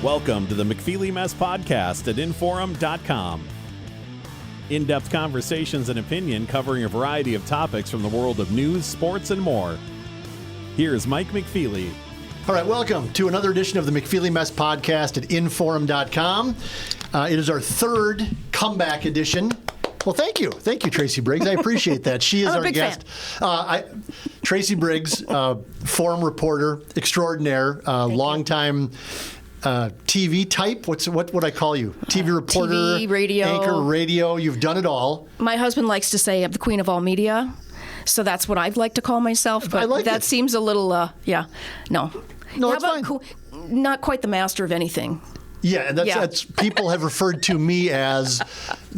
Welcome to the McFeely Mess podcast at Inforum.com. In-depth conversations and opinion covering a variety of topics from the world of news, sports, and more. Here's Mike McFeely. All right, welcome to another edition of the McFeely Mess podcast at Inforum.com. It is our third comeback edition. Well, thank you. Thank you, Tracy Briggs. I appreciate that. She is our guest. Tracy Briggs, forum reporter extraordinaire, longtime TV type. What would I call you? TV reporter, TV, radio. Anchor, radio. You've done it all. My husband likes to say I'm the queen of all media. So that's what I'd like to call myself. But that seems a little, No, it's fine. Not quite the master of anything. Yeah, and that's people have referred to me as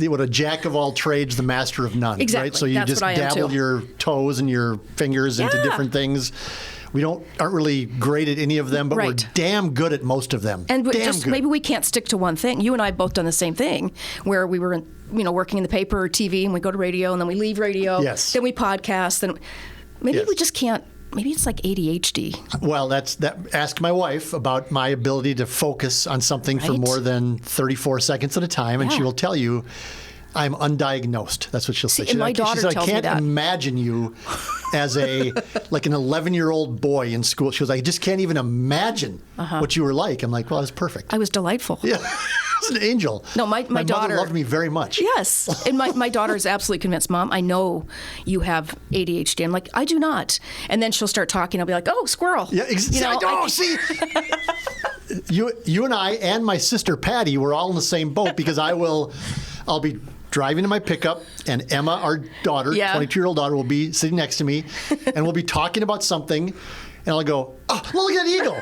a jack of all trades, the master of none. Exactly. Right? So you just dabble your toes and your fingers into different things. We aren't really great at any of them, but we're damn good at most of them. And maybe we can't stick to one thing. You and I have both done the same thing, where we were working in the paper or TV, and we go to radio, and then we leave radio. Yes. Then we podcast, and maybe we just can't. Maybe it's like ADHD. Well, ask my wife about my ability to focus on something for more than 34 seconds at a time, and she will tell you I'm undiagnosed. That's what she'll say. And my daughter tells me that. I can't imagine you as an 11-year-old boy in school. She was like, I just can't even imagine what you were like. I'm like, well, that's perfect. I was delightful. Yeah. I was an angel. No, my daughter daughter loved me very much. Yes. And my daughter is absolutely convinced, Mom, I know you have ADHD. I'm like, I do not. And then she'll start talking. I'll be like, oh, squirrel. Yeah, exactly. See? You and I and my sister Patty were all in the same boat because I'll be driving in my pickup, and Emma, our daughter, 22-year-old daughter, will be sitting next to me, and we'll be talking about something, and I'll go, oh, look at that eagle.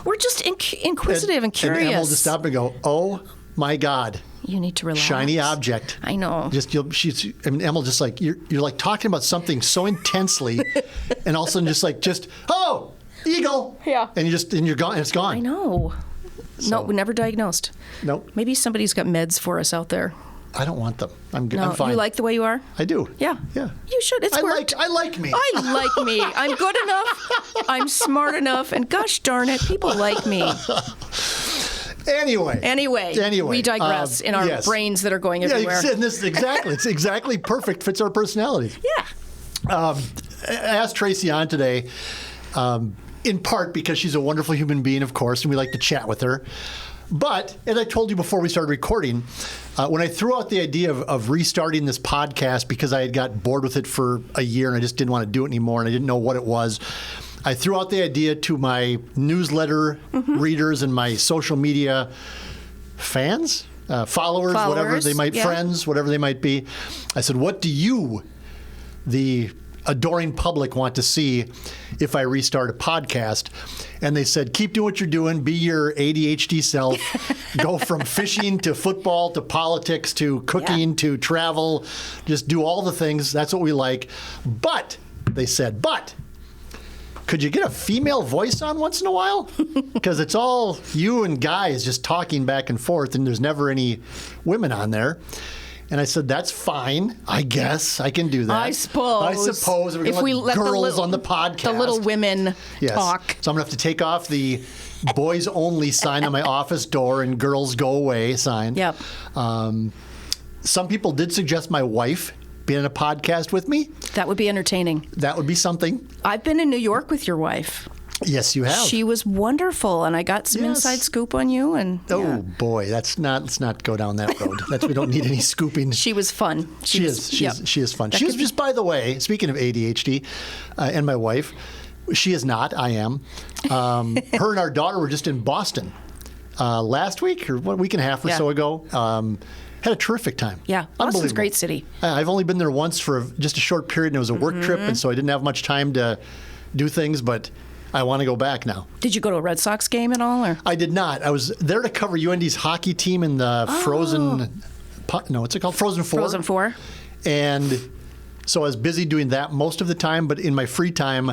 We're just inquisitive and curious. And Emma will just stop and go, oh, my God. You need to relax. Shiny object. I know. Emma just like, you're like talking about something so intensely, and all of a sudden oh, eagle. Yeah. And you're gone, and it's gone. I know. So, no, we're never diagnosed. Nope. Maybe somebody's got meds for us out there. I don't want them. I'm good. No, I'm fine. You like the way you are? I do. Yeah. Yeah. You should. It's worked. I like me. I like me. I'm good enough. I'm smart enough. And gosh darn it, people like me. Anyway. We digress in our brains that are going everywhere. Yeah, exactly. It's exactly perfect. Fits our personalities. Yeah. I asked Tracy on today, in part because she's a wonderful human being, of course, and we like to chat with her. But, as I told you before we started recording, when I threw out the idea of restarting this podcast because I had got bored with it for a year and I just didn't want to do it anymore and I didn't know what it was, I threw out the idea to my newsletter readers and my social media followers, whatever they might, friends, whatever they might be. I said, what do you, the adoring public, want to see if I restart a podcast? And they said, keep doing what you're doing, be your ADHD self, go from fishing to football to politics to cooking to travel, just do all the things. That's what we like. But, they said, could you get a female voice on once in a while? Because it's all you and guys just talking back and forth, and there's never any women on there. And I said, that's fine. I guess I can do that. I suppose. If we let girls on the podcast. The little women talk. So I'm going to have to take off the boys only sign on my office door and girls go away sign. Yep. Some people did suggest my wife be in a podcast with me. That would be entertaining. That would be something. I've been in New York with your wife. Yes, you have. She was wonderful, and I got some inside scoop on you. And oh boy, let's not go down that road. We don't need any scooping. She was fun. She is fun. She was just, by the way, speaking of ADHD, and my wife, she is not. I am. Her and our daughter were just in Boston last week or a week and a half or so ago. Had a terrific time. Yeah, Boston's a great city. I've only been there once for just a short period, and it was a work trip, and so I didn't have much time to do things, but I want to go back now. Did you go to a Red Sox game at all? Or? I did not. I was there to cover UND's hockey team in the Frozen what's it called? Frozen Four. Frozen Four. And so I was busy doing that most of the time, but in my free time,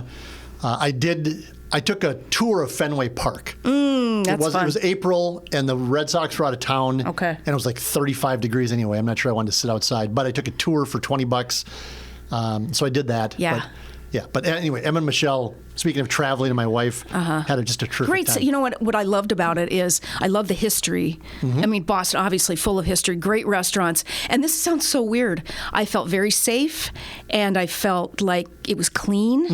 I took a tour of Fenway Park. That's fun. It was April, and the Red Sox were out of town. Okay. And it was like 35 degrees anyway. I'm not sure I wanted to sit outside, but I took a tour for $20. So I did that. Yeah. But Yeah, but anyway, Emma and Michelle, speaking of traveling, and my wife had just a terrific Great. time. So, you know what I loved about it is I love the history. I mean, Boston, obviously full of history, great restaurants. And this sounds so weird. I felt very safe, and I felt like it was clean.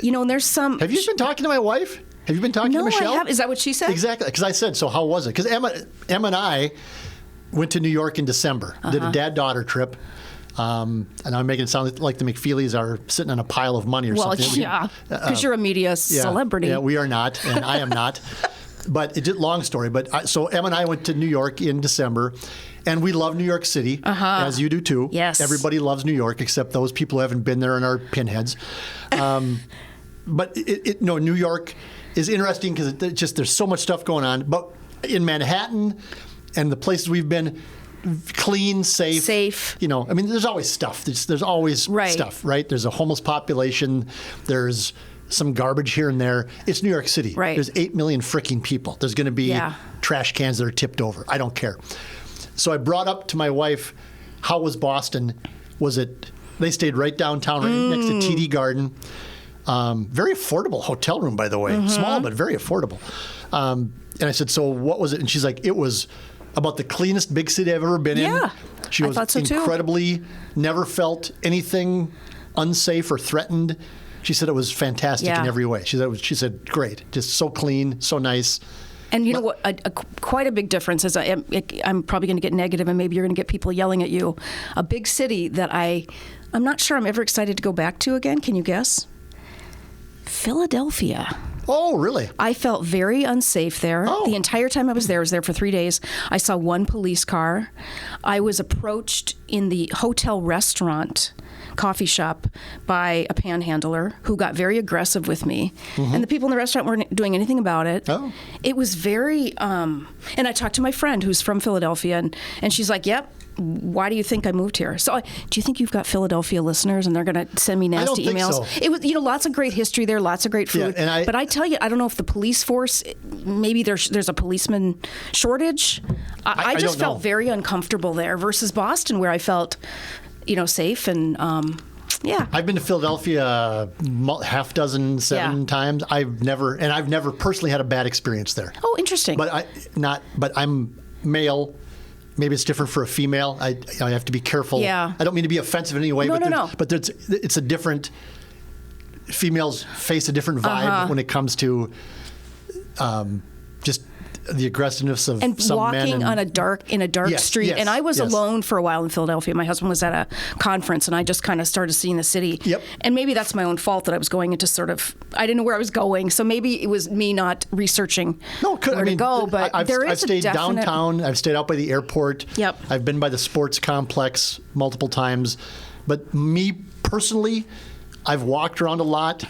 You know, and there's some... Have you been talking to my wife? Have you been talking to Michelle? No, I haven't. Is that what she said? Exactly, because I said, so how was it? Because Emma and I went to New York in December, did a dad-daughter trip. And I'm making it sound like the McFeelys are sitting on a pile of money or something. Well, yeah, because you're a media celebrity. Yeah, we are not, and I am not. But long story. But so Emma and I went to New York in December, and we love New York City, as you do too. Yes. Everybody loves New York except those people who haven't been there and are pinheads. But New York is interesting because there's so much stuff going on. But in Manhattan and the places we've been, clean, safe. You know, I mean, there's always stuff. There's always stuff, right? There's a homeless population. There's some garbage here and there. It's New York City. Right. There's 8 million freaking people. There's going to be trash cans that are tipped over. I don't care. So I brought up to my wife, how was Boston? They stayed right downtown, right next to TD Garden. Very affordable hotel room, by the way. Small, but very affordable. And I said, so what was it? And she's like, it was about the cleanest big city I've ever been in. She was incredibly, never felt anything unsafe or threatened. She said it was fantastic in every way. She said, great, just so clean, so nice. And you know what? Quite a big difference is I'm probably going to get negative, and maybe you're going to get people yelling at you. A big city that I'm not sure I'm ever excited to go back to again. Can you guess? Philadelphia. Oh, really? I felt very unsafe there. The entire time I was there for 3 days. I saw one police car. I was approached in the hotel restaurant coffee shop by a panhandler who got very aggressive with me. And the people in the restaurant weren't doing anything about it. It was very, and I talked to my friend who's from Philadelphia, and she's like, yep. Why do you think I moved here? So, do you think you've got Philadelphia listeners and they're going to send me nasty emails? I don't think so. It was, lots of great history there, lots of great food. Yeah, but I tell you, I don't know if the police force, maybe there's a policeman shortage. I just felt very uncomfortable there versus Boston, where I felt, safe and. I've been to Philadelphia half dozen, 7 times. I've never personally had a bad experience there. Oh, interesting. But I'm male. Maybe it's different for a female. I have to be careful. Yeah. I don't mean to be offensive in any way, No. But it's a different. Females face a different vibe when it comes to just the aggressiveness of some men. And walking in a dark street. Yes, and I was alone for a while in Philadelphia. My husband was at a conference, and I just kind of started seeing the city. Yep. And maybe that's my own fault that I was going into I didn't know where I was going. So maybe it was me not researching where to go. But I've stayed downtown. I've stayed out by the airport. Yep. I've been by the sports complex multiple times. But me personally, I've walked around a lot.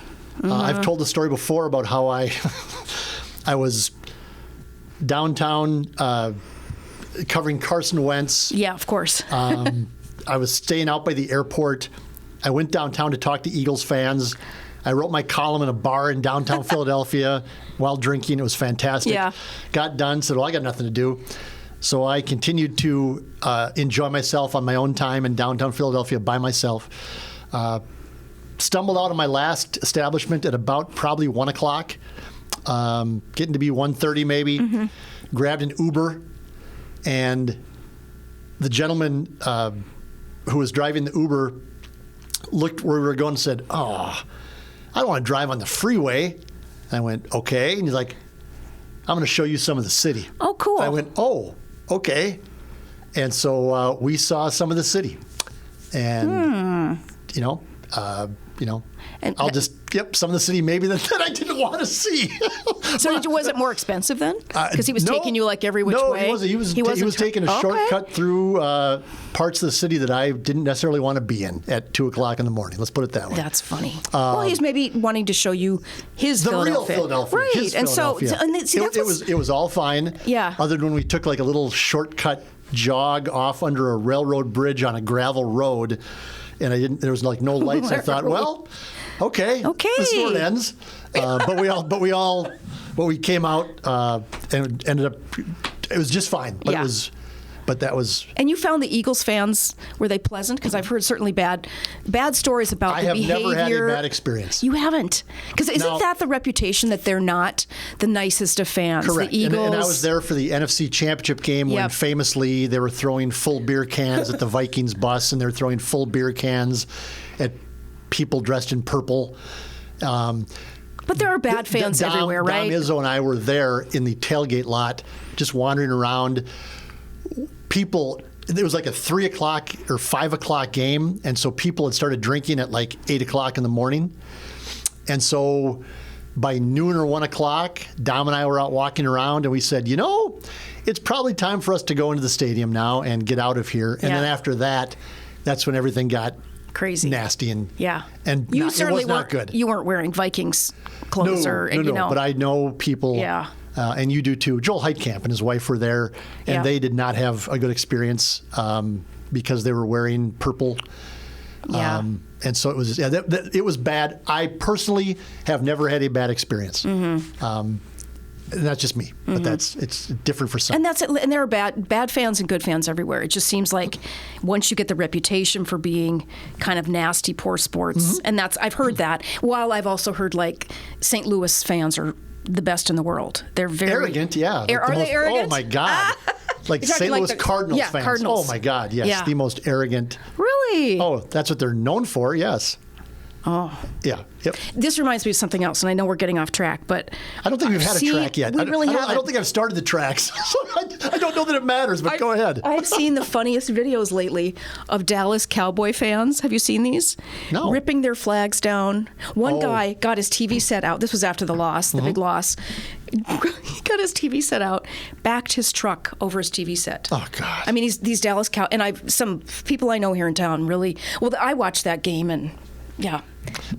I've told the story before about how I was downtown covering Carson Wentz. Yeah, of course. I was staying out by the airport. I went downtown to talk to Eagles fans. I wrote my column in a bar in downtown Philadelphia while drinking. It was fantastic. Yeah. Got done, said, well, I got nothing to do. So I continued to enjoy myself on my own time in downtown Philadelphia by myself. Stumbled out of my last establishment at about probably 1 o'clock. Getting to be 1:30 maybe, grabbed an Uber, and the gentleman who was driving the Uber looked where we were going and said, I don't want to drive on the freeway. And I went, okay. And he's like, I'm going to show you some of the city. Oh, cool. And I went, oh, okay. And so we saw some of the city. And, and some of the city maybe that I didn't want to see. So was it more expensive then? Because he was taking you like every which way? No, he wasn't. He was taking a shortcut through parts of the city that I didn't necessarily want to be in at 2 o'clock in the morning. Let's put it that way. That's funny. Well, he's maybe wanting to show you his real Philadelphia. Right. His Philadelphia. It was all fine. Yeah. Other than when we took like a little shortcut jog off under a railroad bridge on a gravel road, and there was like no lights. I thought, well, okay, this is where it ends. But we came out and ended up. It was just fine. But but that was. And you found the Eagles fans, were they pleasant? Because I've heard certainly bad stories about the behavior. I have never had a bad experience. You haven't? Because isn't that the reputation that they're not the nicest of fans? Correct. The Eagles. And I was there for the NFC Championship game when famously they were throwing full beer cans at the Vikings bus, and they were throwing full beer cans at people dressed in purple. But there are bad fans everywhere, right? Dom Izzo and I were there in the tailgate lot, just wandering around. People, it was like a 3 o'clock or 5 o'clock game, and so people had started drinking at like 8 o'clock in the morning. And so by noon or 1 o'clock, Dom and I were out walking around, and we said, it's probably time for us to go into the stadium now and get out of here. And then after that, that's when everything got crazy, nasty, and it was not good. You weren't wearing Vikings clothes, no. But I know people, and you do too. Joel Heitkamp and his wife were there, and they did not have a good experience because they were wearing purple. And so it was. It was bad. I personally have never had a bad experience. And that's just me, but it's different for some. And that's it. And there are bad fans and good fans everywhere. It just seems like once you get the reputation for being kind of nasty, poor sports, and I've heard that. While I've also heard like St. Louis fans are the best in the world. They're very arrogant. Yeah, are they arrogant? Oh my God! Like St. Louis Cardinals fans. Cardinals. Oh my God! Yes, the most arrogant. Really? Oh, that's what they're known for. Yes. Oh. Yeah. Yep. This reminds me of something else, and I know we're getting off track, but I don't think we've had a track yet. We really haven't. I don't think I've started the tracks. So I don't know that it matters, but go ahead. I've seen the funniest videos lately of Dallas Cowboy fans. Have you seen these? No. Ripping their flags down. One guy got his TV set out. This was after the loss, the big loss. He got his TV set out, backed his truck over his TV set. Oh, God. I mean, these Dallas Cow, and some people I know here in town really, well, I watched that game, and yeah.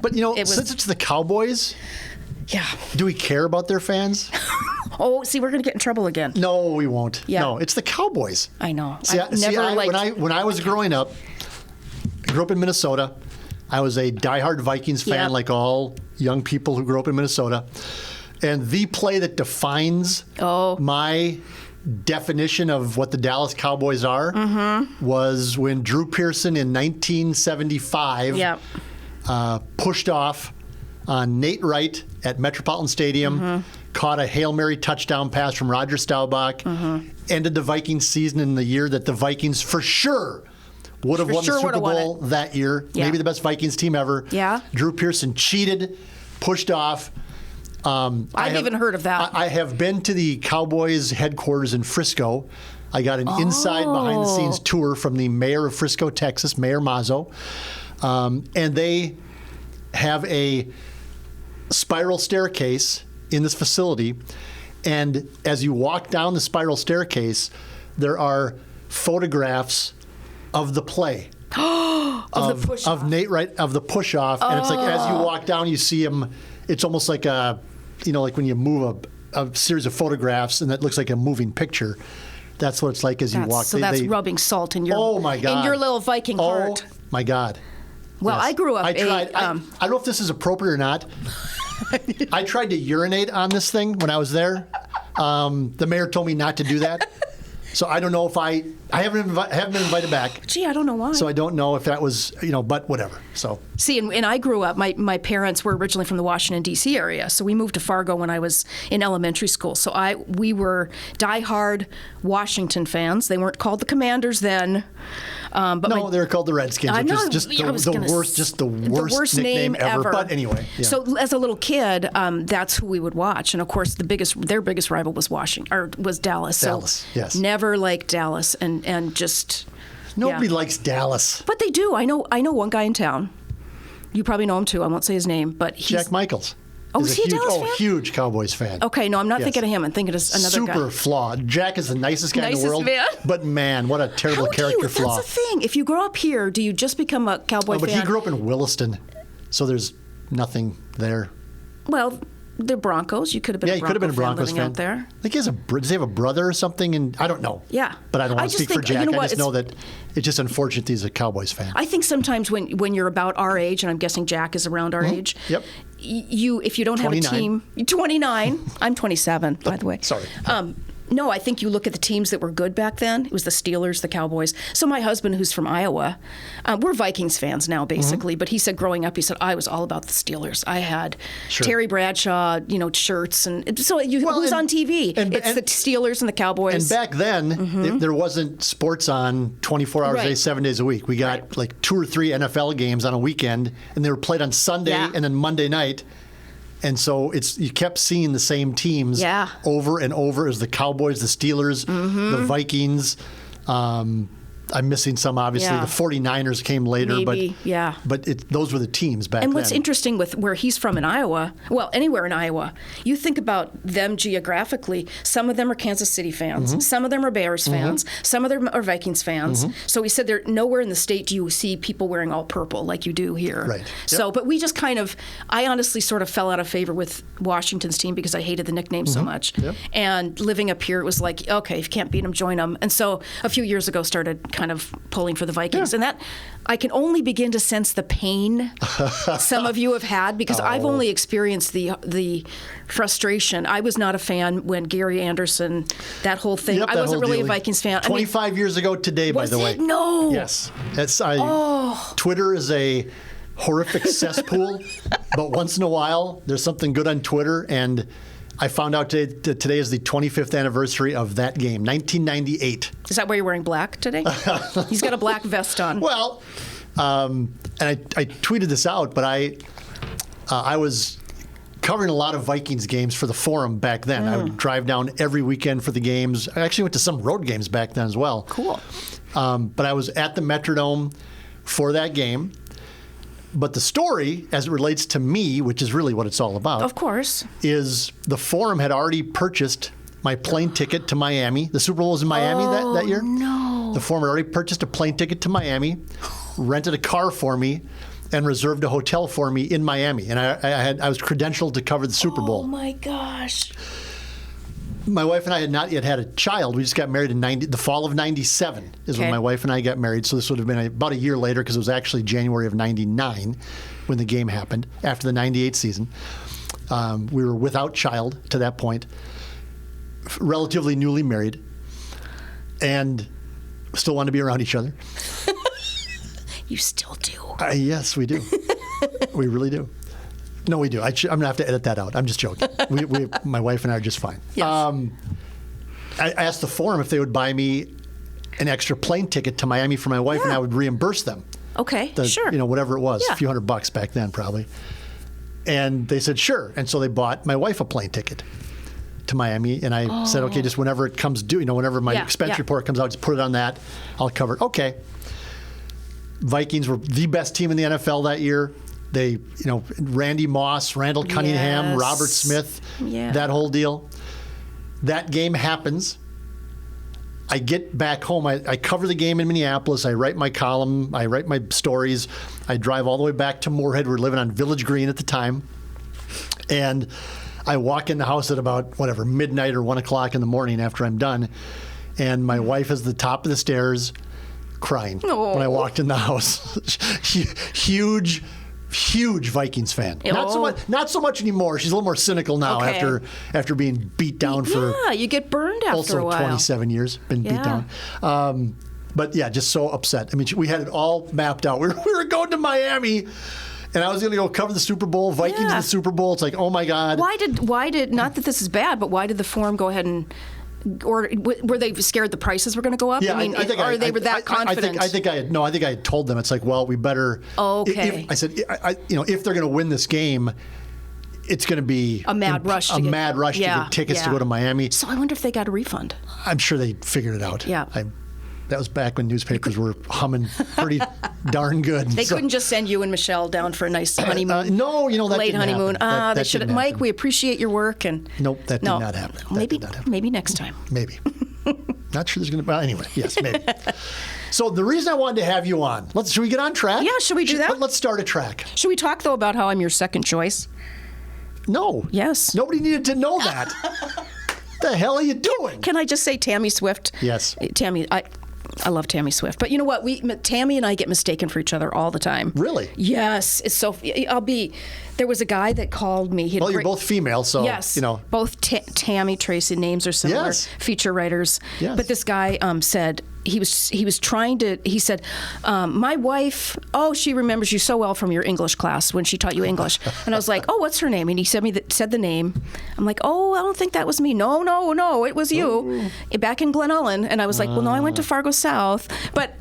But, since it's the Cowboys, do we care about their fans? Oh, see, we're going to get in trouble again. No, we won't. Yeah. No, it's the Cowboys. I know. When I was growing up, I grew up in Minnesota. I was a diehard Vikings fan, like all young people who grew up in Minnesota. And the play that defines my definition of what the Dallas Cowboys are was when Drew Pearson in 1975 pushed off on Nate Wright at Metropolitan Stadium, caught a Hail Mary touchdown pass from Roger Staubach, ended the Vikings season in the year that the Vikings for sure would have won the Super Bowl that year. Maybe the best Vikings team ever. Yeah. Drew Pearson cheated, pushed off. I've even heard of that. I have been to the Cowboys headquarters in Frisco. I got an inside behind-the-scenes tour from the mayor of Frisco, Texas, Mayor Mazzo. And they have a spiral staircase in this facility. And as you walk down the spiral staircase, there are photographs of the play. of the push-off. Of Nate Wright, of the push-off. And it's like as you walk down, you see him. It's almost like like when you move a series of photographs and that looks like a moving picture. That's what it's like as you walk. So that's rubbing salt in your my God. in your little Viking heart. Oh my God. Well, yes. I grew up. I tried. I don't know if this is appropriate or not. I tried to urinate on this thing when I was there. The mayor told me not to do that. So I don't know if I haven't been invited back. Gee, I don't know why. So I don't know if that was, but whatever. So see, and I grew up. My parents were originally from the Washington D.C. area, so we moved to Fargo when I was in elementary school. So we were diehard Washington fans. They weren't called the Commanders then. But they were called the Redskins, which is just the worst nickname ever. But anyway. Yeah. So as a little kid, that's who we would watch, and of course their biggest rival was Dallas. Dallas, yes. Never liked Dallas, and just nobody likes Dallas. But they do. I know one guy in town. You probably know him too. I won't say his name, but he's Jack Michaels. Oh, is he a Dallas fan? Huge Cowboys fan. Okay, no, I'm not thinking of him. I'm thinking of another guy. Super flawed. Jack is the nicest guy in the world. Man. But man, what a terrible character flaw. That's the thing. If you grow up here, do you just become a Cowboy fan? But he grew up in Williston, so there's nothing there. Well, the Broncos. You could have been. Yeah, you could have been a Broncos fan out there. I think does he have a brother or something? And I don't know. Yeah, but I don't want to speak for Jack. I just know that it's just unfortunate he's a Cowboys fan. I think sometimes when you're about our age, and I'm guessing Jack is around our age. Yep. If you don't 29. Have a team, 29. I'm 27, by the way. Sorry. No, I think you look at the teams that were good back then. It was the Steelers, the Cowboys. So my husband, who's from Iowa, we're Vikings fans now, basically. But he said growing up, he said, I was all about the Steelers. I had Terry Bradshaw, shirts. And so who's on TV? It's the Steelers and the Cowboys. And back then, there wasn't sports on 24 hours a day, 7 days a week. We got like 2 or 3 NFL games on a weekend, and they were played on Sunday and then Monday night. And so you kept seeing the same teams over and over as the Cowboys, the Steelers, the Vikings. I'm missing some, obviously. The 49ers came later. But those were the teams back then. And what's interesting with where he's from in Iowa, well, anywhere in Iowa, you think about them geographically, some of them are Kansas City fans, some of them are Bears fans, some of them are Vikings fans. So he said there nowhere in the state do you see people wearing all purple like you do here. Right. So, but we just I honestly sort of fell out of favor with Washington's team because I hated the nickname so much. And living up here, it was like, okay, if you can't beat them, join them. And so a few years ago started kind of pulling for the Vikings. And that, I can only begin to sense the pain some of you have had because I've only experienced the frustration. I was not a fan when Gary Anderson, that whole thing. I wasn't really a Vikings fan. 25 years ago today, by the way. No. Yes. Twitter is a horrific cesspool, but once in a while, there's something good on Twitter, and I found out today is the 25th anniversary of that game, 1998. Is that why you're wearing black today? He's got a black vest on. Well, and I tweeted this out, but I was covering a lot of Vikings games for the Forum back then. I would drive down every weekend for the games. I actually went to some road games back then as well. Cool. But I was at the Metrodome for that game. But the story, as it relates to me, which is really what it's all about, of course, is the Forum had already purchased my plane ticket to Miami. The Super Bowl was in Miami that year. No. The Forum had already purchased a plane ticket to Miami, rented a car for me, and reserved a hotel for me in Miami. And I was credentialed to cover the Super Bowl. Oh my gosh. My wife and I had not yet had a child. We just got married in the fall of 97 is when my wife and I got married. So this would have been about a year later because it was actually January of 99 when the game happened after the 98 season. We were without child to that point, relatively newly married, and still wanted to be around each other. You still do. Yes, we do. We really do. No, we do. I'm going to have to edit that out. I'm just joking. My wife and I are just fine. Yes. I asked the Forum if they would buy me an extra plane ticket to Miami for my wife, and I would reimburse them. Okay, sure. Whatever it was, a few $100 back then probably. And they said, sure. And so they bought my wife a plane ticket to Miami. And I said, okay, just whenever it comes due, whenever my expense report comes out, just put it on that. I'll cover it. Okay. Vikings were the best team in the NFL that year. They, Randy Moss, Randall Cunningham, Robert Smith, that whole deal. That game happens. I get back home. I cover the game in Minneapolis. I write my column. I write my stories. I drive all the way back to Moorhead. We're living on Village Green at the time. And I walk in the house at about, midnight or 1 o'clock in the morning after I'm done. And my wife is at the top of the stairs crying when I walked in the house. Huge Vikings fan. Not so much anymore. She's a little more cynical now after being beat down for. Yeah, you get burned after a while. 27 years been beat down. But yeah, just so upset. I mean, we had it all mapped out. We were going to Miami, and I was going to go cover the Super Bowl, Vikings in the Super Bowl. It's like, oh my God. Why did not that this is bad, but why did the Forum go ahead and? Or were they scared the prices were going to go up? Yeah, I think they were that confident? I think I had told them. It's like, well, we better. Okay. I said, if they're going to win this game, it's going to be a mad rush to get tickets to go to Miami. So I wonder if they got a refund. I'm sure they figured it out. Yeah. That was back when newspapers were humming pretty darn good. They couldn't just send you and Michelle down for a nice honeymoon. No, that late didn't honeymoon. Happen. They should. Mike, we appreciate your work Nope, that did not happen. Maybe next time. Maybe. Not sure there's going to be. Well, anyway, yes, maybe. So the reason I wanted to have you on, should we get on track? Yeah, should we do that? Let's start a track. Should we talk, though, about how I'm your second choice? No. Yes. Nobody needed to know that. The hell are you doing? Can I just say Tammy Swift? Yes. Tammy, I love Tammy Swift. But you know what? Tammy and I get mistaken for each other all the time. Really? Yes. It's so. There was a guy that called me. Well, you're both female, so yes, you know. Both Tammy, Tracy names are similar. Yes. Feature writers. Yes. But this guy said he was trying to. He said, my wife. Oh, she remembers you so well from your English class when she taught you English. And I was like, oh, what's her name? And he said the name. I'm like, oh, I don't think that was me. No, it was you. Back in Glen Ellen. And I was like, well, no, I went to Fargo South, but.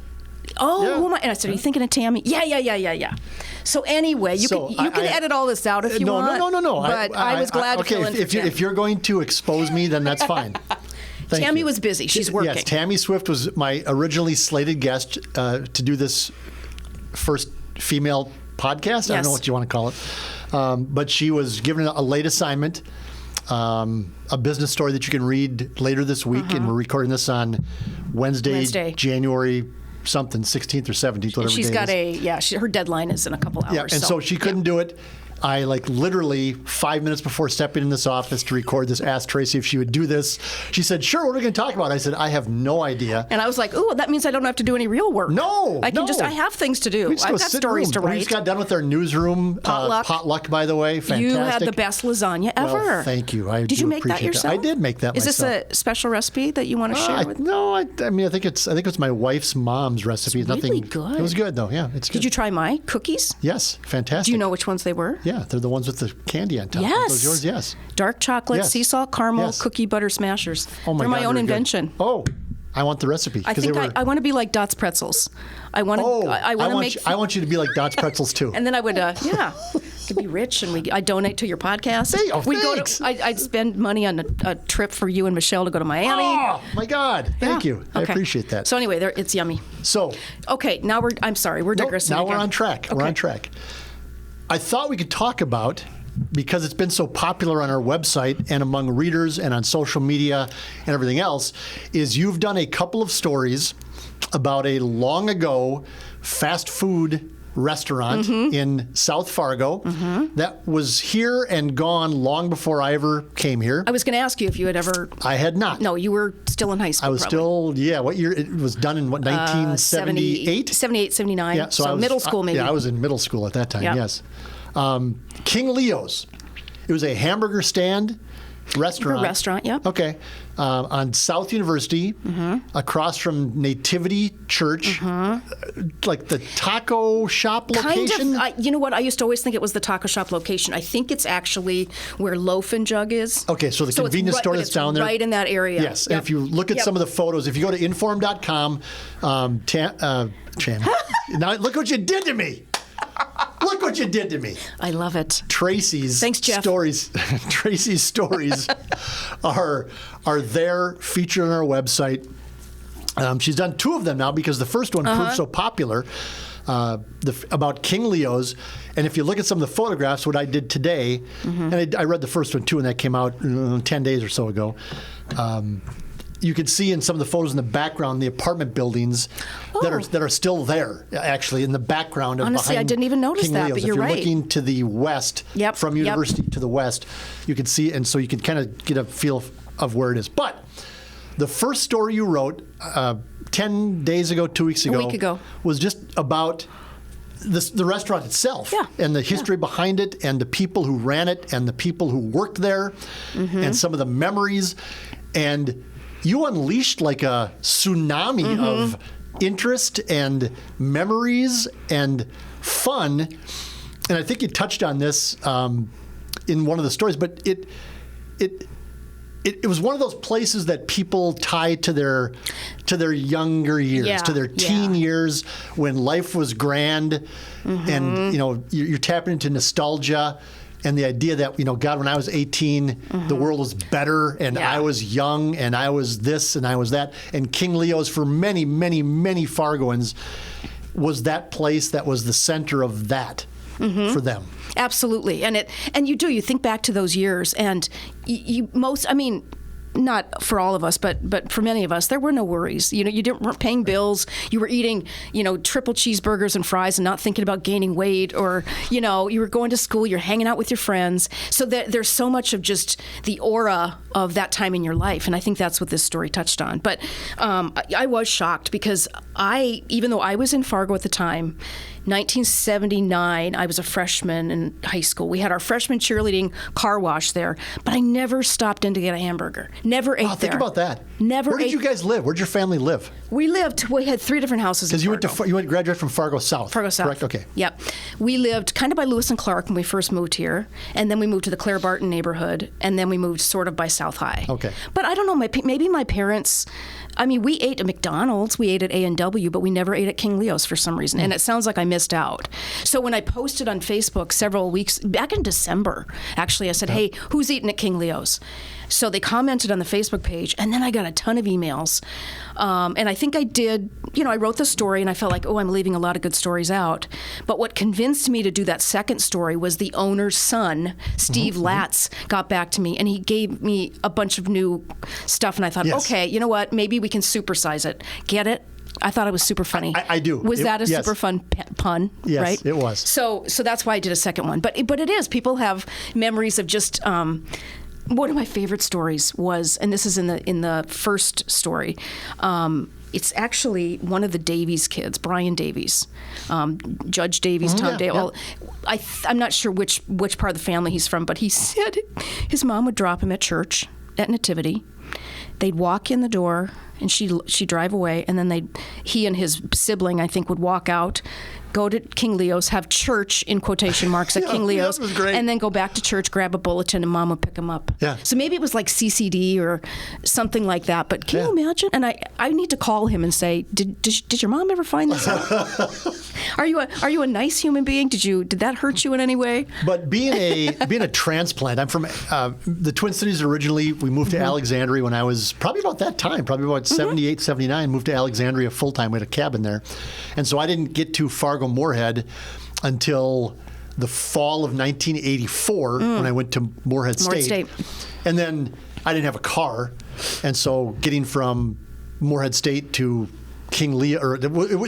Oh, yeah. who am I? And I said, are you thinking of Tammy? Yeah. So anyway, you can edit all this out if you want. No. But I was glad to fill in for Tammy. If you're going to expose me, then that's fine. Tammy was busy. She's working. Yes, Tammy Swift was my originally slated guest to do this first female podcast. Yes. I don't know what you want to call it. But she was given a late assignment, a business story that you can read later this week. And we're recording this on Wednesday. January something, 16th or 17th, whatever She's got her deadline is in a couple hours. Yeah, and so she couldn't do it. I literally 5 minutes before stepping in this office to record this, asked Tracy if she would do this. She said, sure, what are we going to talk about? I said, I have no idea. And I was like, ooh, that means I don't have to do any real work. No, I have things to do. I've got stories to write. We just got done with our newsroom. Potluck, by the way. Fantastic. You had the best lasagna ever. Well, thank you. Did you make that yourself? I did make that myself. Is this a special recipe that you want to share with? No, I think it's my wife's mom's recipe. It's really good. It was good, though. Yeah, it's good. Did you try my cookies? Yes, fantastic. Do you know which ones they were? Yeah, they're the ones with the candy on top. Yes. Are those yours? Yes. Dark chocolate, sea salt, caramel, cookie butter smashers. Oh my They're my God, own they're invention. Good. Oh, I want the recipe. I think I want to be like Dot's Pretzels. I want you to be like Dot's Pretzels too. And then I would, to be rich, and I donate to your podcast. Thanks. I'd spend money on a trip for you and Michelle to go to Miami. Oh my God! Thank you. I appreciate that. So anyway, it's yummy. So okay, now we're digressing. Now again. we're on track. Okay. We're on track. I thought we could talk about, because it's been so popular on our website and among readers and on social media and everything else, is you've done a couple of stories about a long ago fast food restaurant in South Fargo that was here and gone long before I ever came here. I was going to ask you if you had ever... I had not. No, you were still in high school. I was probably. still, what year? It was done in 1978? 78, 79. Yeah, so middle school maybe. Yeah, I was in middle school at that time, yes. King Leo's. It was a hamburger stand restaurant. Restaurant, yeah. Okay. On South University, across from Nativity Church, like the taco shop location. Kind of. You know what? I used to always think it was the taco shop location. I think it's actually where Loaf and Jug is. Okay, so the convenience store that's down there. Right in that area. Yes, and if you look at some of the photos, if you go to inform.com, now look what you did to me. Look what you did to me. I love it. Tracy's Thanks, Jeff. stories. Tracy's stories are there, featured on our website. She's done 2 of them now because the first one proved so popular. About King Leo's, and if you look at some of the photographs, what I did today, and I read the first one too, and that came out 10 days or so ago. You can see in some of the photos in the background the apartment buildings that are still there, actually, in the background. Honestly, I didn't even notice King that, Leo's. but you're right. If you're looking to the west, from University to the west, you can see, and so you can kind of get a feel of where it is. But the first story you wrote 10 days ago, 2 weeks ago, a week ago, was just about the restaurant itself and the history behind it and the people who ran it and the people who worked there and some of the memories. And you unleashed like a tsunami of interest and memories and fun. And I think you touched on this in one of the stories, but it was one of those places that people tie to their younger years, to their teen years when life was grand, and you're tapping into nostalgia and the idea that God, when I was 18, the world was better, and I was young, and I was this, and I was that, and King Leo's for many, many, many Fargoans was that place that was the center of that for them. Absolutely, and you think back to those years, and not for all of us, but for many of us, there were no worries. You weren't paying bills. You were eating, triple cheeseburgers and fries and not thinking about gaining weight, or, you were going to school, you're hanging out with your friends. So there's so much of just the aura of that time in your life. And I think that's what this story touched on. But I was shocked because even though I was in Fargo at the time, 1979, I was a freshman in high school. We had our freshman cheerleading car wash there, but I never stopped in to get a hamburger. Never ate there. Think about that. Never. Where did you guys live? Where'd your family live? We had 3 different houses. Because you went graduate from Fargo South. Fargo South. Correct. Okay. Yep. We lived kind of by Lewis and Clark when we first moved here, and then we moved to the Claire Barton neighborhood, and then we moved sort of by South High. Okay. But I don't know. Maybe my parents. I mean, we ate at McDonald's, we ate at A&W, but we never ate at King Leo's for some reason, and it sounds like I missed out. So when I posted on Facebook several weeks, back in December, actually, I said, hey, who's eating at King Leo's? So they commented on the Facebook page, and then I got a ton of emails. And I think I did, I wrote the story, and I felt like, I'm leaving a lot of good stories out. But what convinced me to do that second story was the owner's son, Steve Latz, got back to me, and he gave me a bunch of new stuff, and I thought, okay, you know what, maybe we can supersize it. Get it? I thought it was super funny. I do. Was that a super fun pun? Yes, right? It was. So that's why I did a second one. But it is. People have memories of just. One of my favorite stories was, and this is in the first story. It's actually one of the Davies kids, Brian Davies, Judge Davies, Tom Davies. Well, I'm not sure which part of the family he's from, but he said his mom would drop him at church at Nativity. They'd walk in the door, and she'd drive away, and then he and his sibling, I think, would walk out, go to King Leo's, have church in quotation marks at King Leo's, that was great. and then go back to church, grab a bulletin, and Mom would pick him up. Yeah. So maybe it was like CCD or something like that. But can you imagine? And I need to call him and say, did your mom ever find this out? Are you a nice human being? Did that hurt you in any way? But being a transplant, I'm from the Twin Cities originally. We moved to Alexandria when I was probably about that time, probably about 78, 79. Moved to Alexandria full time. We had a cabin there, and so I didn't get to Fargo Moorhead until the fall of 1984 when I went to Moorhead State. And then I didn't have a car, and so getting from Moorhead State to King Leo, or it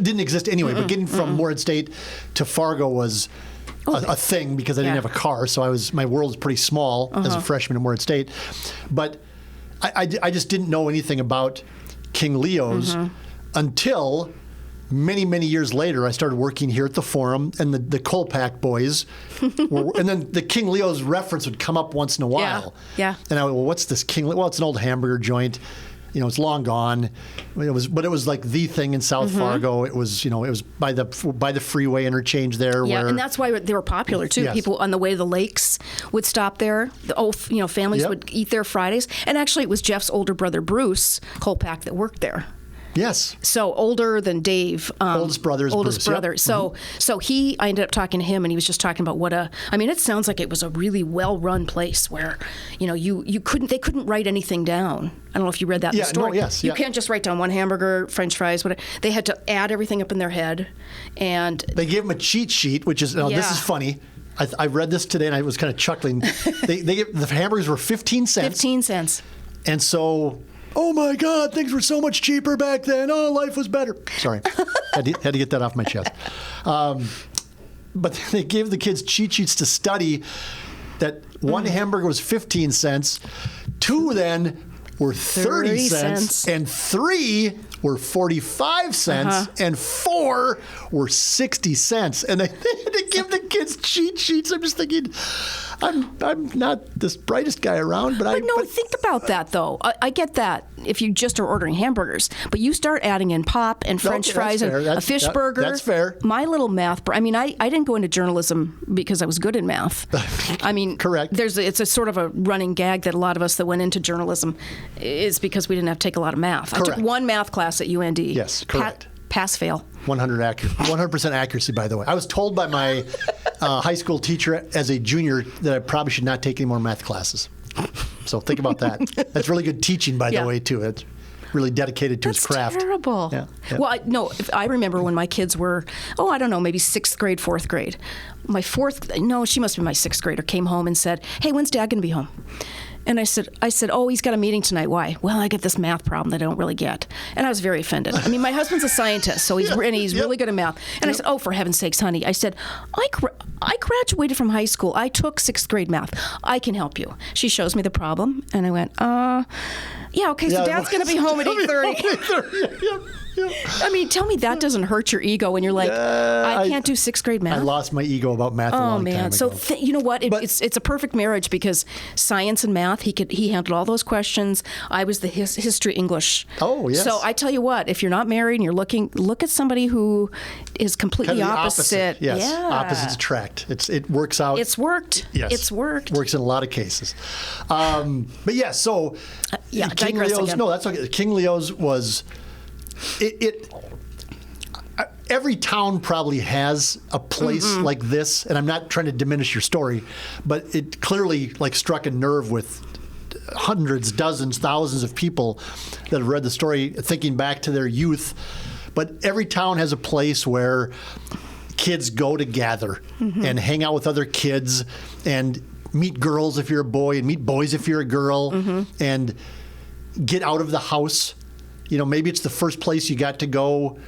didn't exist anyway, but getting from Moorhead State to Fargo was a thing because I didn't have a car, so my world was pretty small as a freshman at Moorhead State. But I just didn't know anything about King Leo's until many, many years later. I started working here at the Forum, and the Colpack boys and then the King Leo's reference would come up once in a while. Yeah. And I went, well, what's this King Leo? Well, it's an old hamburger joint. It's long gone. It was like the thing in South Fargo. It was, it was by the freeway interchange there. Yeah, where, and that's why they were popular too. Yes. People on the way to the lakes would stop there. Families would eat there Fridays. And actually, it was Jeff's older brother Bruce Colpack that worked there. Yes. So older than Dave. Oldest brother is Oldest Bruce, brother. So I ended up talking to him, and he was just talking about it sounds like it was a really well-run place where, they couldn't write anything down. I don't know if you read that in the story. You can't just write down one hamburger, French fries, whatever. They had to add everything up in their head, and they gave him a cheat sheet, which is this is funny. I read this today, and I was kind of chuckling. The hamburgers were 15 cents. 15 cents. And so, oh my God, things were so much cheaper back then. Oh, life was better. Sorry, had to get that off my chest. But they gave the kids cheat sheets to study that one hamburger was 15 cents, 2 then were 30 cents, and 3 were 45 cents, and 4 were 60 cents. And they had to give the kids cheat sheets. I'm just thinking, I'm not this brightest guy around, but think about that, though. I get that if you just are ordering hamburgers, but you start adding in pop and French fries and a fish burger. That's fair. My little math. I didn't go into journalism because I was good in math. Correct. It's a sort of a running gag that a lot of us that went into journalism is because we didn't have to take a lot of math. Correct. I took one math class at UND. Yes, correct. Pass fail. 100% accuracy, by the way. I was told by my high school teacher as a junior that I probably should not take any more math classes. So think about that. That's really good teaching, by the way, too. It's really dedicated to his craft. That's terrible. Yeah. Well, I remember when my kids were, maybe 6th grade, 4th grade. She must be my 6th grader, came home and said, hey, when's Dad going to be home? And I said, oh, he's got a meeting tonight. Why? Well, I get this math problem that I don't really get. And I was very offended. I mean, my husband's a scientist, so he's really good at math. And I said, oh, for heaven's sakes, honey. I said, I graduated from high school. I took 6th grade math. I can help you. She shows me the problem, and I went, yeah, okay, so Dad's going to be home at 8:30. I mean, tell me that doesn't hurt your ego when you're like, I can't do 6th grade math. I lost my ego about math a long time ago. So you know what? It's a perfect marriage because science and math, he handled all those questions. I was the history English. Oh, yes. So I tell you what, if you're not married and you're look at somebody who is completely kind of opposite. Yes, yeah. Opposites attract. It works out. It's worked. Yes. It's worked. Works in a lot of cases. But yeah, so King digress Leo's. again. No, that's okay. King Leo's was. Every town probably has a place like this, and I'm not trying to diminish your story, but it clearly like struck a nerve with hundreds, dozens, thousands of people that have read the story, thinking back to their youth. But every town has a place where kids go to gather and hang out with other kids and meet girls if you're a boy and meet boys if you're a girl and get out of the house. You know, maybe it's the first place you got to go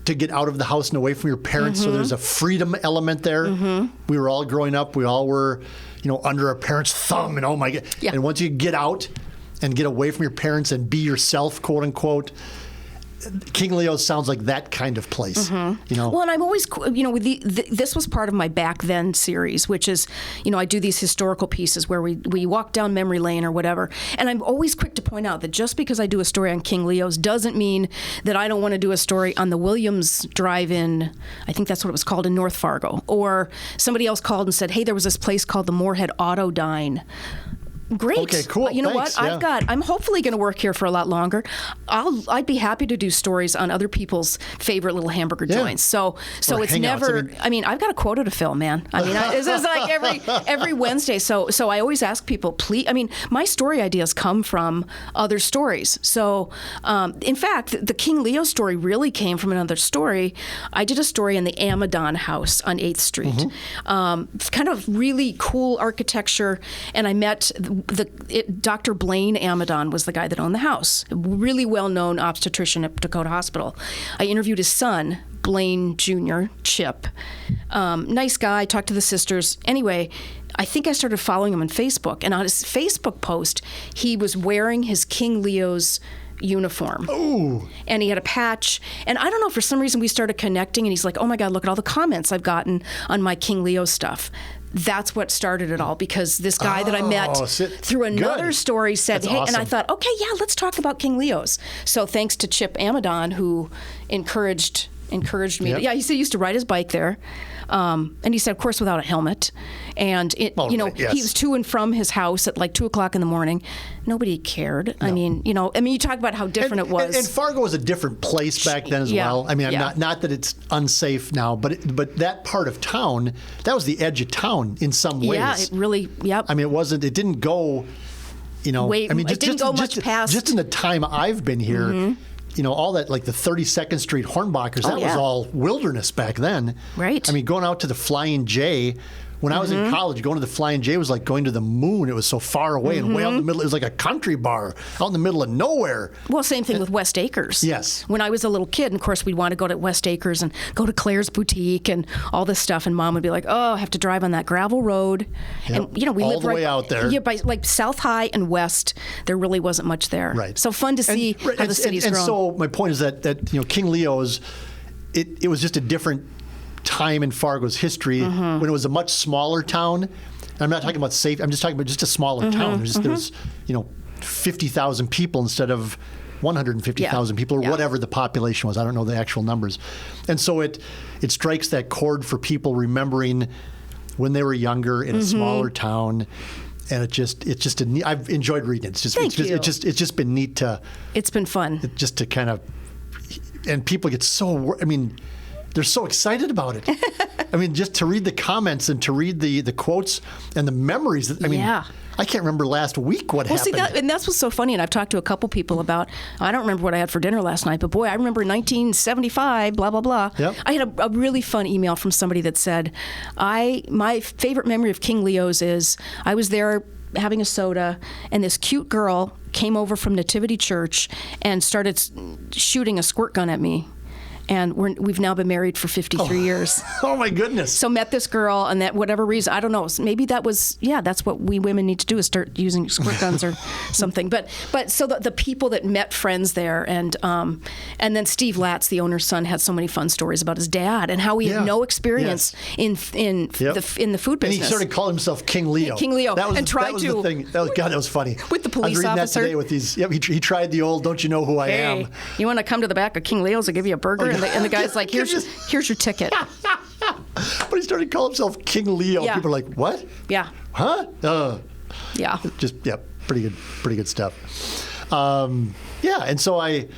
to get out of the house and away from your parents. So there's a freedom element there. We were all growing up. We all were, under our parents' thumb and oh my God. Yeah. And once you get out and get away from your parents and be yourself, quote unquote, King Leo sounds like that kind of place. Well, and I'm always, with this was part of my Back Then series, which is, I do these historical pieces where we walk down memory lane or whatever. And I'm always quick to point out that just because I do a story on King Leo's doesn't mean that I don't want to do a story on the Williams Drive-In, I think that's what it was called, in North Fargo. Or somebody else called and said, hey, there was this place called the Moorhead Auto Dine. Great. Okay, cool. You know Thanks. what? Yeah. I'm hopefully going to work here for a lot longer. I'd be happy to do stories on other people's favorite little hamburger joints. So Or it's hangouts. never. I've got a quota to fill, man. This is like every Wednesday. So I always ask people, please. My story ideas come from other stories. So, in fact, the King Leo story really came from another story. I did a story in the Amadon House on 8th Street. It's kind of really cool architecture, and I met Dr. Blaine Amadon was the guy that owned the house, a really well-known obstetrician at Dakota Hospital. I interviewed his son, Blaine Jr., Chip. Nice guy, talked to the sisters. Anyway, I think I started following him on Facebook, and on his Facebook post, he was wearing his King Leo's uniform. Ooh. And he had a patch. And I don't know, for some reason we started connecting, and he's like, oh my God, look at all the comments I've gotten on my King Leo stuff. That's what started it all, because this guy that I met through another story said, That's hey, awesome. and I thought, okay, yeah, let's talk about King Leo's. So thanks to Chip Amadon, who encouraged me. Yep. Yeah, he said he used to ride his bike there. And he said, of course, without a helmet. And, he was to and from his house at like 2 o'clock in the morning. Nobody cared. No. You talk about how different it was. And Fargo was a different place back then as well. I'm not that it's unsafe now, but that part of town, that was the edge of town in some ways. Yeah, it really, yep. It didn't go, it didn't go much past. Just in the time I've been here, all that, like the 32nd Street Hornbachers, that was all wilderness back then. Right. Going out to the Flying J, when I was in college, going to the Flying J was like going to the moon. It was so far away and way out in the middle. It was like a country bar out in the middle of nowhere. Well, same thing with West Acres. Yes. When I was a little kid, and of course, we'd want to go to West Acres and go to Claire's Boutique and all this stuff. And Mom would be like, oh, I have to drive on that gravel road. Yep. And, we all lived the way out there. Yeah, by like South High and West, there really wasn't much there. Right. So fun to see how the city's grown. And so my point is that King Leo's, it was just a different time in Fargo's history when it was a much smaller town. And I'm not talking about safe. I'm just talking about just a smaller town. There's 50,000 people instead of 150,000 people or whatever the population was. I don't know the actual numbers. And so it strikes that chord for people remembering when they were younger in a smaller town. And it's just I've enjoyed reading it. It's just been neat to. It's been fun. Just to kind of, and people get so. They're so excited about it. Just to read the comments and to read the quotes and the memories. I can't remember last week what happened. See, and that's what's so funny. And I've talked to a couple people about, I don't remember what I had for dinner last night, but boy, I remember 1975, blah, blah, blah. Yep. I had a really fun email from somebody that said, my favorite memory of King Leo's is I was there having a soda, and this cute girl came over from Nativity Church and started shooting a squirt gun at me. And we've now been married for 53 years. Oh, my goodness. So met this girl, and that whatever reason, I don't know, maybe that was, that's what we women need to do is start using squirt guns or something. But so the people that met friends there, and then Steve Latz, the owner's son, had so many fun stories about his dad and how he had no experience in the food business. And he started calling himself King Leo. King Leo. That was the thing. God, that was funny. With the police officer. I was reading officer. that today with these. Yep, he tried the old, don't you know who I am? You want to come to the back of King Leo's? I'll give you a burger. And the guy's like, here's your ticket. But he started calling himself King Leo. Yeah. People are like, what? Yeah. Huh? Yeah. Pretty good stuff. And so in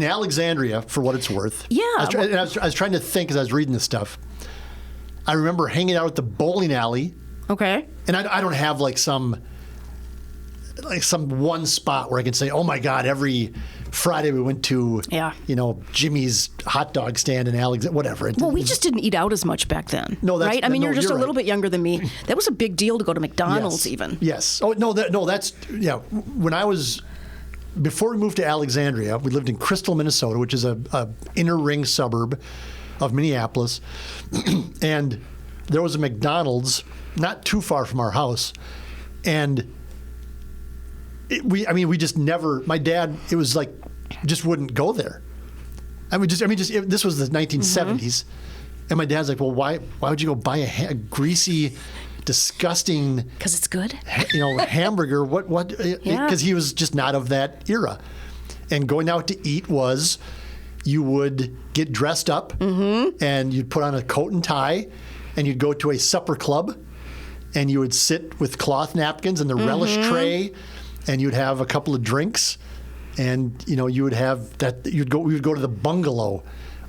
Alexandria, for what it's worth. Yeah. I was trying to think as I was reading this stuff. I remember hanging out at the bowling alley. Okay. And I don't have like some one spot where I can say, oh my God, every Friday we went to, Jimmy's hot dog stand in Alexandria, whatever. Well, we just didn't eat out as much back then. No, that's right. I mean, you're just a little right. bit younger than me. That was a big deal to go to McDonald's, even. Yes. Oh no, that's When I was before we moved to Alexandria, we lived in Crystal, Minnesota, which is a inner ring suburb of Minneapolis, and there was a McDonald's not too far from our house, and we just never. My dad, it was like, just wouldn't go there. This was the 1970s, and my dad's like, well, why would you go buy a greasy, disgusting? Because it's good. Hamburger. What? Because he was just not of that era, and going out to eat was, you would get dressed up, and you'd put on a coat and tie, and you'd go to a supper club, and you would sit with cloth napkins and the relish tray. And you'd have a couple of drinks, and you would have that. We would go to the Bungalow,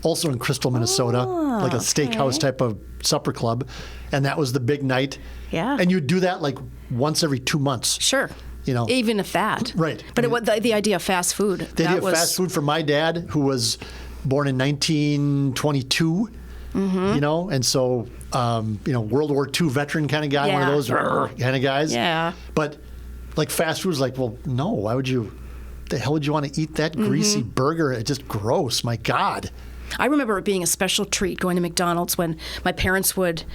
also in Crystal, Minnesota, like a steakhouse type of supper club, and that was the big night. Yeah. And you'd do that like once every 2 months. Sure. Even if that. Right. But the idea of fast food. The idea of fast food for my dad, who was born in 1922. And so World War II veteran kind of guy, one of those kind of guys. Yeah. But like fast food is like, well, no, why would you? The hell would you want to eat that greasy burger? It's just gross. My God. I remember it being a special treat going to McDonald's when my parents would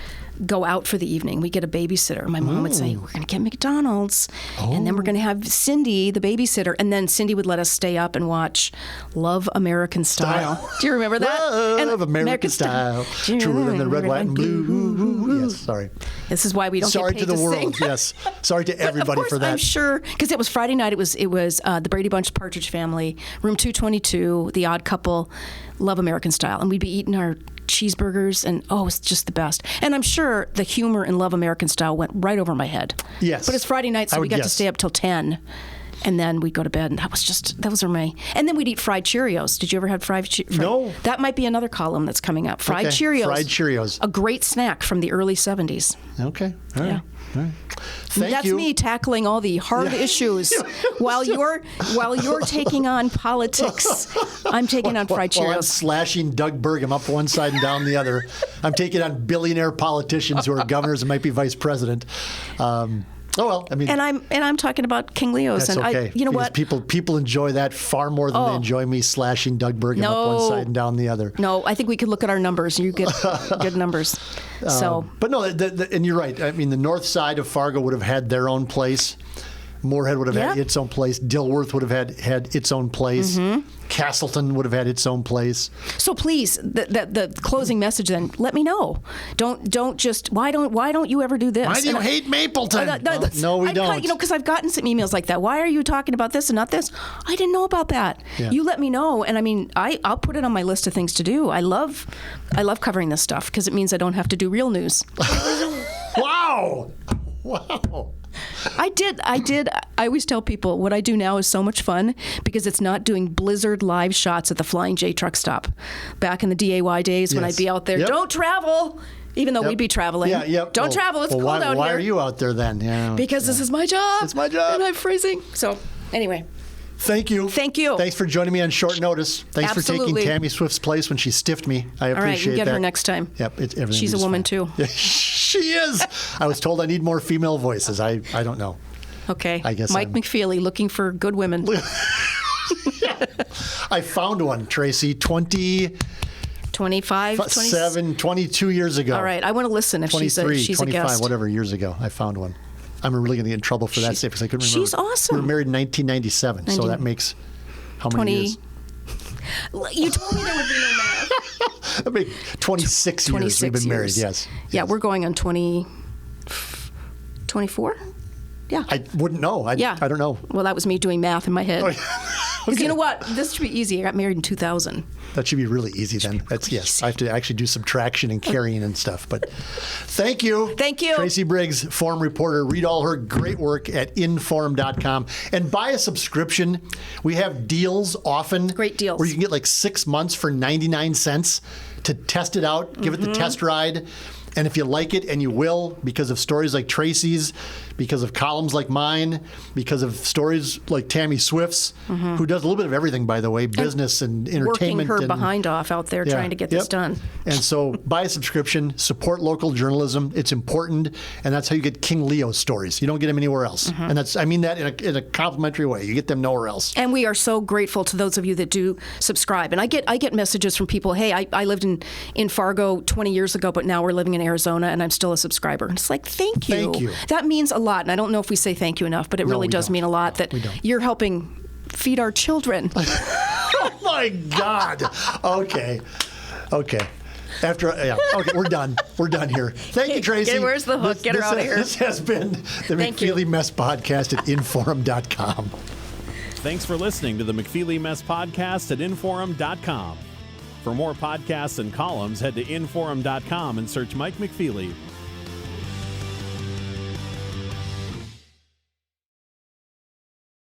go out for the evening. We'd get a babysitter. My mom would say, we're going to get McDonald's, and then we're going to have Cindy, the babysitter, and then Cindy would let us stay up and watch Love American Style. Do you remember that? Love American Style. Truer than the red, white, and blue. Yes, sorry. This is why we don't sorry get paid to the world. sing. Yes, sorry to everybody for that. I'm sure, because it was Friday night. It was the Brady Bunch Partridge Family, Room 222, The Odd Couple, Love American Style, and we'd be eating our cheeseburgers, and it's just the best. And I'm sure the humor in Love American Style went right over my head. Yes. But it's Friday night, so we got to stay up till 10, and then we'd go to bed, and that was my. And then we'd eat fried Cheerios. Did you ever have fried Cheerios? No. That might be another column that's coming up. Fried Cheerios. Fried Cheerios. A great snack from the early 70s. Okay. All right. Yeah. All right. That's me tackling all the hard issues while you're taking on politics. I'm taking on fried Cheerios. While I'm slashing Doug Burgum up one side and down the other. I'm taking on billionaire politicians who are governors and might be vice president. And I'm talking about King Leo's. That's and okay. You know what? People enjoy that far more than they enjoy me slashing Doug Burgum up one side and down the other. No, I think we could look at our numbers. You get good numbers. But no, and you're right. I mean, the north side of Fargo would have had their own place. Moorhead would have had its own place. Dilworth would have had its own place. Castleton would have had its own place. So please, the closing message then, let me know. Don't just why don't you ever do this? Why do you hate Mapleton? No, we don't. Because I've gotten some emails like that. Why are you talking about this and not this? I didn't know about that. Yeah. You let me know, and I mean, I'll put it on my list of things to do. I love covering this stuff because it means I don't have to do real news. Wow. I did. I always tell people what I do now is so much fun because it's not doing Blizzard live shots at the Flying J truck stop. Back in the DAY days when I'd be out there, don't travel. Even though we'd be traveling. Yeah, yep. Don't travel. It's cold out here. Why are you out there then? Yeah, because this is my job. It's my job. And I'm freezing. So, anyway. Thank you. Thank you. Thanks for joining me on short notice. Thanks Absolutely. for taking Tammy Swift's place when she stiffed me. I appreciate that. All right, you get her next time. Yep, everything She's a woman, too. She is. I was told I need more female voices. I don't know. Okay. I guess Mike McFeely looking for good women. I found one, Tracy, 25, 27, 22 years ago. All right. I want to listen if she's a 25, guest. whatever years ago. I found one. I'm really going to get in trouble for that because I couldn't remember. She's awesome. We were married in 1997, so that makes how many years? You told me there would be no math. That makes 26 years we've been married, yes. Yeah, we're going on 24? Yeah. I wouldn't know. I don't know. Well, that was me doing math in my head. Oh, Because you know what? This should be easy. I got married in 2000. That should be really easy then. That's yes. I have to actually do subtraction and carrying and stuff. But thank you. Thank you. Tracy Briggs, Forum reporter. Read all her great work at inforum.com and buy a subscription. We have deals often. Great deals. Where you can get like 6 months for 99 cents to test it out, give it the test ride. And if you like it, and you will, because of stories like Tracy's, because of columns like mine, because of stories like Tammy Swift's, who does a little bit of everything, by the way, business and entertainment. Working her behind off out there trying to get this done. And so buy a subscription, support local journalism. It's important, and that's how you get King Leo stories. You don't get them anywhere else. And I mean that in a complimentary way. You get them nowhere else. And we are so grateful to those of you that do subscribe. And I get messages from people, hey, I lived in Fargo 20 years ago, but now we're living in Arizona, and I'm still a subscriber. And it's like, thank you. Thank you. That means a lot. And I don't know if we say thank you enough, but it really does mean a lot that you're helping feed our children. Oh, my God. Okay. Okay, we're done. We're done here. Thank you, Tracy. Where's the hook? Get her out of here. This has been the McFeely Mess podcast at inforum.com. Thanks for listening to the McFeely Mess podcast at inforum.com. For more podcasts and columns, head to inforum.com and search Mike McFeely